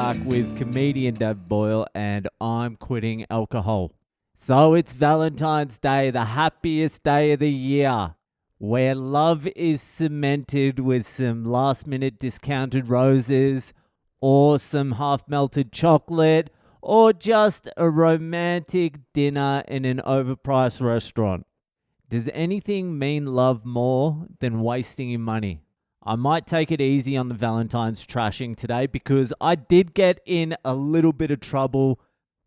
back with comedian David Boyle, and I'm quitting alcohol. So it's Valentine's Day, the happiest day of the year, where love is cemented with some last-minute discounted roses, or some half-melted chocolate, or just a romantic dinner in an overpriced restaurant. Does anything mean love more than wasting your money? I might take it easy on the Valentine's trashing today because I did get in a little bit of trouble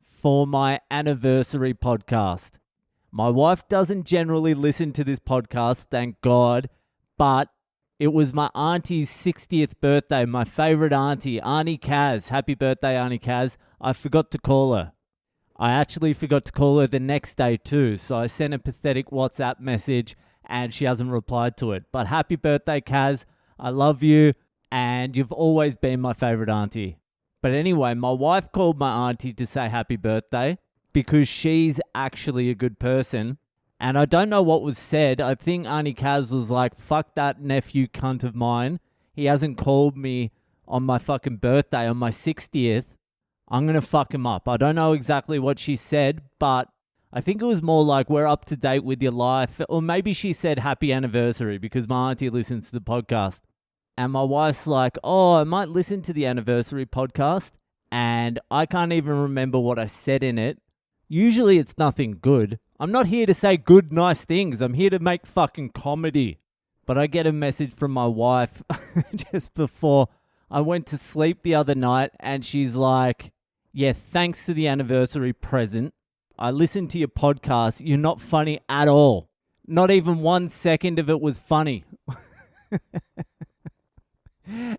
for my anniversary podcast. My wife doesn't generally listen to this podcast, thank God, but it was my auntie's 60th birthday, my favorite auntie, Auntie Kaz. Happy birthday, Auntie Kaz. I forgot to call her. I actually forgot to call her the next day too, so I sent a pathetic WhatsApp message and she hasn't replied to it. But happy birthday, Kaz. I love you and you've always been my favorite auntie. But anyway, my wife called my auntie to say happy birthday because she's actually a good person. And I don't know what was said. I think Auntie Kaz was like, fuck that nephew cunt of mine. He hasn't called me on my fucking birthday, on my 60th. I'm going to fuck him up. I don't know exactly what she said, but I think it was more like, we're up to date with your life. Or maybe she said happy anniversary because my auntie listens to the podcast. And my wife's like, oh, I might listen to the anniversary podcast. And I can't even remember what I said in it. Usually it's nothing good. I'm not here to say good, nice things. I'm here to make fucking comedy. But I get a message from my wife just before I went to sleep the other night. And she's like, yeah, thanks to the anniversary present. I listened to your podcast. You're not funny at all. Not even 1 second of it was funny.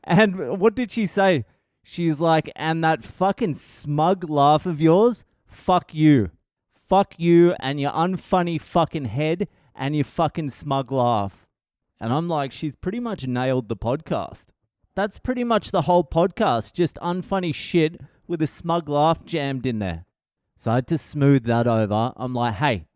And what did she say? She's like, and that fucking smug laugh of yours, fuck you. Fuck you and your unfunny fucking head and your fucking smug laugh. And I'm like, she's pretty much nailed the podcast. That's pretty much the whole podcast. Just unfunny shit with a smug laugh jammed in there. So I had to smooth that over. I'm like, hey,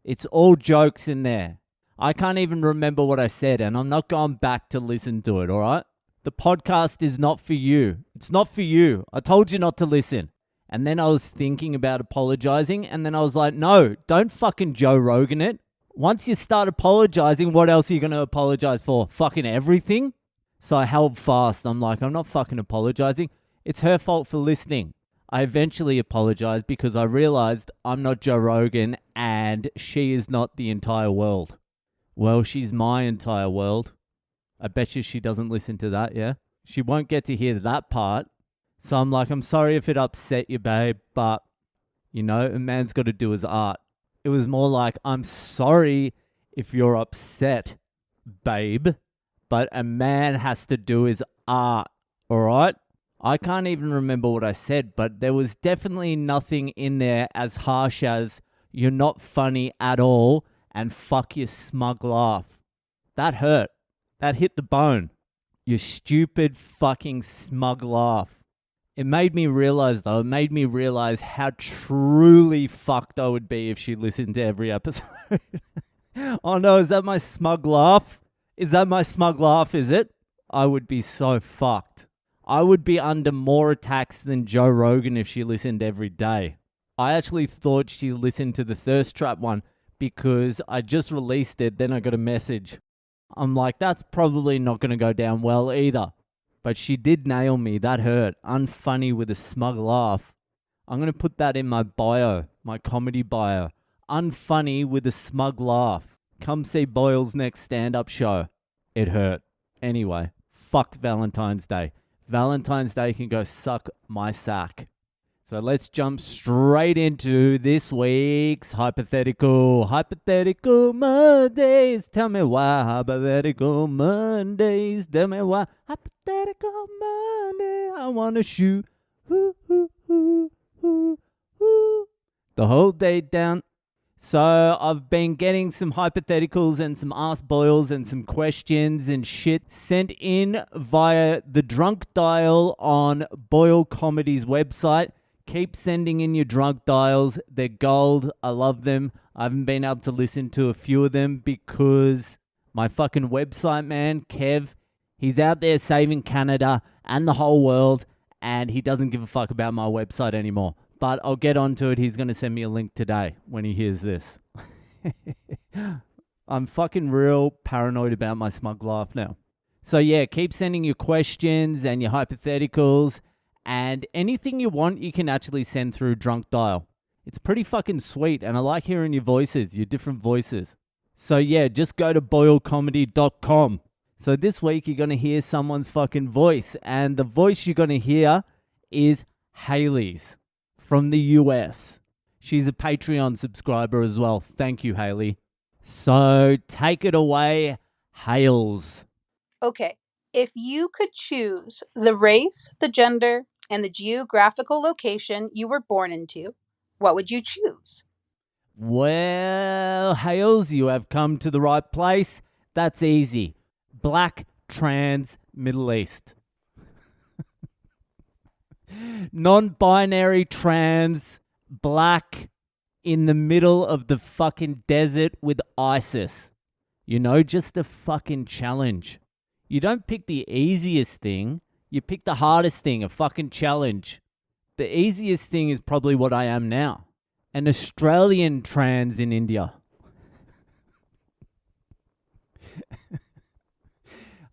it's all jokes in there. I can't even remember what I said and I'm not going back to listen to it, all right? The podcast is not for you. It's not for you. I told you not to listen. And then I was thinking about apologizing. And then I was like, no, don't fucking Joe Rogan it. Once you start apologizing, what else are you going to apologize for? Fucking everything? So I held fast. I'm like, I'm not fucking apologizing. It's her fault for listening. I eventually apologized because I realized I'm not Joe Rogan and she is not the entire world. Well, she's my entire world. I bet you she doesn't listen to that, yeah? She won't get to hear that part. So I'm like, I'm sorry if it upset you, babe, but, you know, a man's got to do his art. It was more like, I'm sorry if you're upset, babe, but a man has to do his art, all right? I can't even remember what I said, but there was definitely nothing in there as harsh as, you're not funny at all, and fuck your smug laugh. That hurt. That hit the bone. Your stupid fucking smug laugh. It made me realize, though, how truly fucked I would be if she listened to every episode. Oh no, is that my smug laugh? Is it? I would be so fucked. I would be under more attacks than Joe Rogan if she listened every day. I actually thought she listened to the Thirst Trap one because I just released it, then I got a message. I'm like, that's probably not going to go down well either. But she did nail me. That hurt. Unfunny with a smug laugh. I'm going to put that in my bio, my comedy bio. Unfunny with a smug laugh. Come see Boyle's next stand-up show. It hurt. Anyway, fuck Valentine's Day. Valentine's Day can go suck my sack. So let's jump straight into this week's Hypothetical Mondays. Tell me why Hypothetical Mondays. Tell me why Hypothetical Monday. I want to shoot the whole day down. So I've been getting some hypotheticals and some Ask Boyles and some questions and shit sent in via the drunk dial on Boyle Comedy's website. Keep sending in your drunk dials. They're gold. I love them. I haven't been able to listen to a few of them because my fucking website man, Kev, he's out there saving Canada and the whole world. and he doesn't give a fuck about my website anymore. But I'll get onto it. He's going to send me a link today when he hears this. I'm fucking real paranoid about my smug life now. So yeah, keep sending your questions and your hypotheticals, and anything you want you can actually send through Drunk Dial. It's pretty fucking sweet, and I like hearing your voices, your different voices. So yeah, just go to boylecomedy.com. So this week you're going to hear someone's fucking voice, and the voice you're going to hear is Haley's from the US. She's a Patreon subscriber as well. Thank you, Haley. So take it away, Hales. Okay, if you could choose the race, the gender, and the geographical location you were born into, what would you choose? Well, Hales, you have come to the right place. That's easy. Black, trans, Middle East. Non-binary, trans, black, in the middle of the fucking desert with ISIS. You know, just a fucking challenge. You don't pick the easiest thing. You pick the hardest thing, a fucking challenge. The easiest thing is probably what I am now. An Australian trans in India.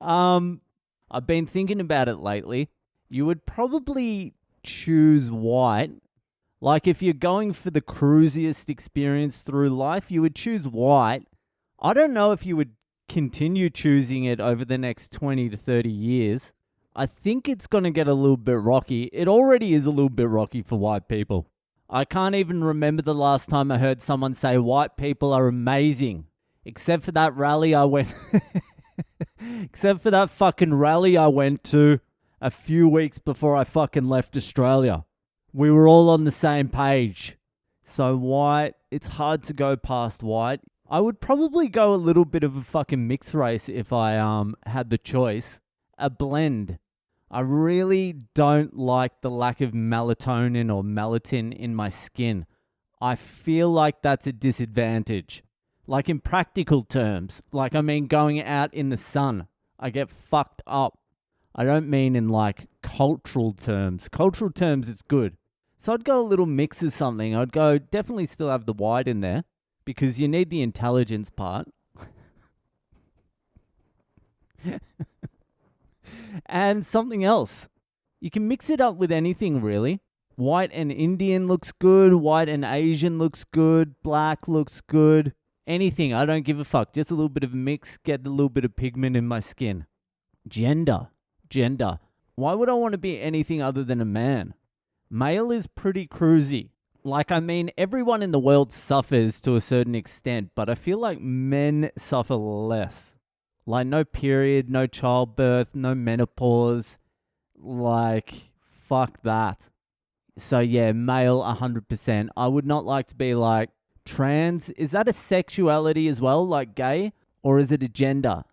I've been thinking about it lately. You would probably choose white. Like if you're going for the cruisiest experience through life, you would choose white. I don't know if you would continue choosing it over the next 20 to 30 years. I think it's going to get a little bit rocky. It already is a little bit rocky for white people. I can't even remember the last time I heard someone say white people are amazing. Except for that rally I went... Except for that fucking rally I went to a few weeks before I fucking left Australia. We were all on the same page. So white, it's hard to go past white. I would probably go a little bit of a fucking mixed race if I had the choice. A blend. I really don't like the lack of melatonin or melatonin in my skin. I feel like that's a disadvantage. Like in practical terms, like I mean going out in the sun, I get fucked up. I don't mean in like cultural terms. Cultural terms is good. So I'd go a little mix of something. I'd go definitely still have the white in there because you need the intelligence part. And something else. You can mix it up with anything really. White and Indian looks good. White and Asian looks good. Black looks good. Anything, I don't give a fuck. Just a little bit of a mix, get a little bit of pigment in my skin. Gender. Why would I want to be anything other than a man? Male is pretty cruisy. Like, I mean, everyone in the world suffers to a certain extent, but I feel like men suffer less. Like, no period, no childbirth, no menopause. Like, fuck that. So, yeah, male 100%. I would not like to be like, trans, is that a sexuality as well, like gay? Or is it a gender?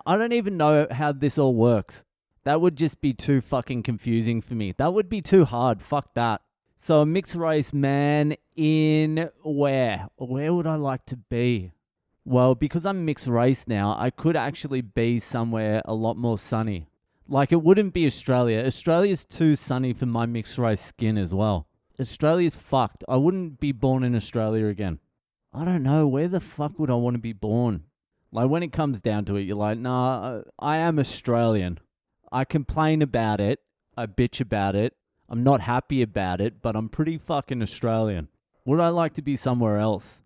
I don't even know how this all works. That would just be too fucking confusing for me. That would be too hard. Fuck that. So a mixed race man in where? Where would I like to be? Well, because I'm mixed race now, I could actually be somewhere a lot more sunny. Like it wouldn't be Australia. Australia's too sunny for my mixed race skin as well. Australia's fucked. I wouldn't be born in Australia again. I don't know. Where the fuck would I want to be born? Like when it comes down to it, you're like, nah, I am Australian. I complain about it. I bitch about it. I'm not happy about it, but I'm pretty fucking Australian. Would I like to be somewhere else?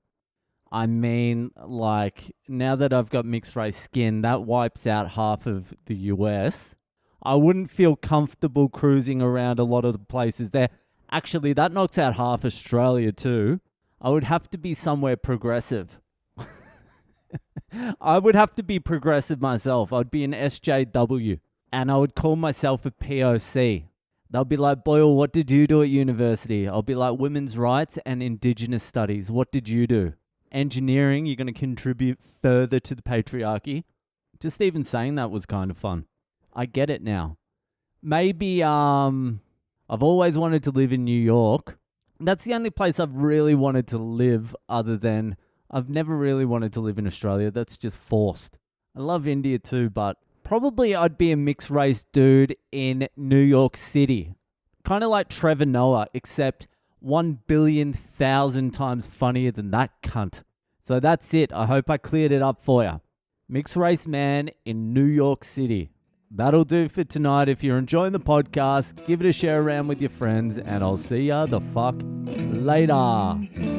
I mean, like, now that I've got mixed race skin, that wipes out half of the US. I wouldn't feel comfortable cruising around a lot of the places there. Actually, that knocks out half Australia too. I would have to be somewhere progressive. I would have to be progressive myself. I'd be an SJW. And I would call myself a POC. They'll be like, Boyle, what did you do at university? I'll be like, women's rights and indigenous studies. What did you do? Engineering, you're going to contribute further to the patriarchy. Just even saying that was kind of fun. I get it now. Maybe, I've always wanted to live in New York. That's the only place I've really wanted to live other than I've never really wanted to live in Australia. That's just forced. I love India too, but probably I'd be a mixed race dude in New York City. Kind of like Trevor Noah, except 1,000,000,000 times funnier than that cunt. So that's it. I hope I cleared it up for you. Mixed race man in New York City. That'll do for tonight. If you're enjoying the podcast, give it a share around with your friends, and I'll see ya the fuck later.